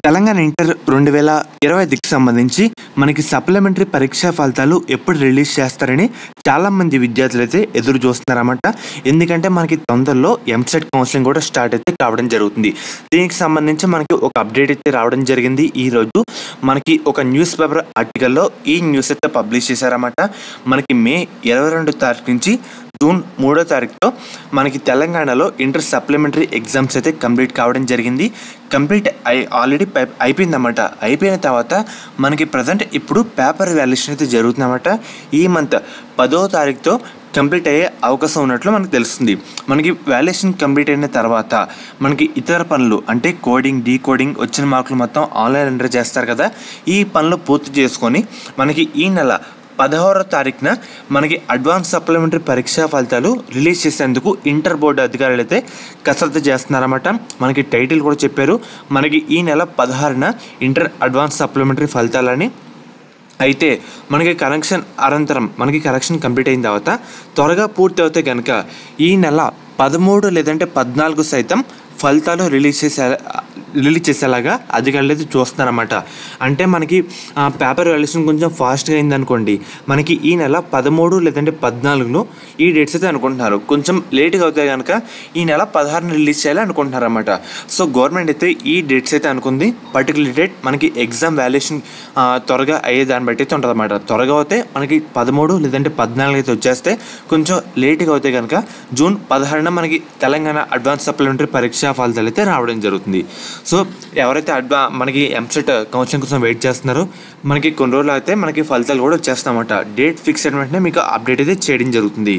Telangana inter 2025కి సంబంధించి మనకి supplementary పరీక్షా ఫలితాలు ఎప్పుడు రిలీజ్ చేస్తారని చాలామంది విద్యార్థులు అయితే ఎదురు చూస్తున్నారన్నమాట. ఎందుకంటే మనకి తొందరలో ఎంసెట్ కౌన్సిలింగ్ కూడా స్టార్ట్ అయితే కావడం జరుగుతుంది. దీనికి సంబంధించి మనకి ఒక అప్డేట్ అయితే రావడం జరిగింది. ఈరోజు మనకి ఒక న్యూస్ పేపర్ ఆర్టికల్లో ఈ న్యూస్ అయితే పబ్లిష్ చేశారన్నమాట. మనకి మే 22 తారీఖు నుంచి జూన్ 3వ తారీఖుతో మనకి తెలంగాణలో ఇంటర్ సప్లిమెంటరీ ఎగ్జామ్స్ అయితే కంప్లీట్ కావడం జరిగింది. ఆల్రెడీ అయిపోయిందన్నమాట. అయిపోయిన తర్వాత మనకి ప్రజెంట్ ఇప్పుడు పేపర్ వాల్యుయేషన్ అయితే జరుగుతుందన్నమాట. ఈ మంత్ 10వ తారీఖుతో కంప్లీట్ అయ్యే అవకాశం ఉన్నట్లు మనకు తెలుస్తుంది. మనకి వాల్యుయేషన్ కంప్లీట్ అయిన తర్వాత మనకి ఇతర పనులు అంటే కోడింగ్, డీకోడింగ్ వచ్చిన మార్కులు మొత్తం ఆన్లైన్ ఎంటర్ చేస్తారు కదా. ఈ పనులు పూర్తి చేసుకొని మనకి ఈ నెల 16వ తారీఖున మనకి అడ్వాన్స్ సప్లిమెంటరీ పరీక్షా ఫలితాలు రిలీజ్ చేసేందుకు ఇంటర్ బోర్డు అధికారులు అయితే కసరత్తు చేస్తున్నారన్నమాట. మనకి టైటిల్ కూడా చెప్పారు, మనకి ఈ నెల 16న ఇంటర్ అడ్వాన్స్ సప్లిమెంటరీ ఫలితాలని. అయితే మనకి కరెక్షన్ కంప్లీట్ అయిన తర్వాత త్వరగా పూర్తి అవుతే కనుక ఈ నెల 13 లేదంటే 14 సైతం ఫలితాలు రిలీజ్ చేసేలాగా అధికారులు అయితే చూస్తున్నారన్నమాట. అంటే మనకి పేపర్ వాల్యుయేషన్ కొంచెం ఫాస్ట్గా అయిందనుకోండి, మనకి ఈ నెల 13 లేదంటే 14లో ఈ డేట్స్ అయితే అనుకుంటున్నారు. కొంచెం లేట్గా అవుతాయి కనుక ఈ నెల 16న రిలీజ్ చేయాలి అనుకుంటున్నారు అన్నమాట. సో గవర్నమెంట్ అయితే ఈ డేట్స్ అయితే అనుకుంది. పర్టికులర్ డేట్ మనకి ఎగ్జామ్ వాల్యుయేషన్ త్వరగా అయ్యే దాన్ని బట్టి అయితే ఉంటుంది అన్నమాట. త్వరగా అవుతే మనకి 13 లేదంటే 14 అయితే వచ్చేస్తే, కొంచెం లేట్గా అవుతే కనుక జూన్ 16న మనకి తెలంగాణ అడ్వాన్స్ సప్లిమెంటరీ పరీక్షా ఫలితాలు అయితే రావడం జరుగుతుంది. సో ఎవరైతే మనకి ఎంసెట్ కౌన్సిలింగ్ కోసం వెయిట్ చేస్తున్నారో మనకి కొన్ని రోజులు అయితే మనకి ఫలితాలు కూడా వచ్చేస్తామన్నమాట. డేట్ ఫిక్స్ అయిన వెంటనే మీకు అప్డేట్ అయితే చేయడం జరుగుతుంది.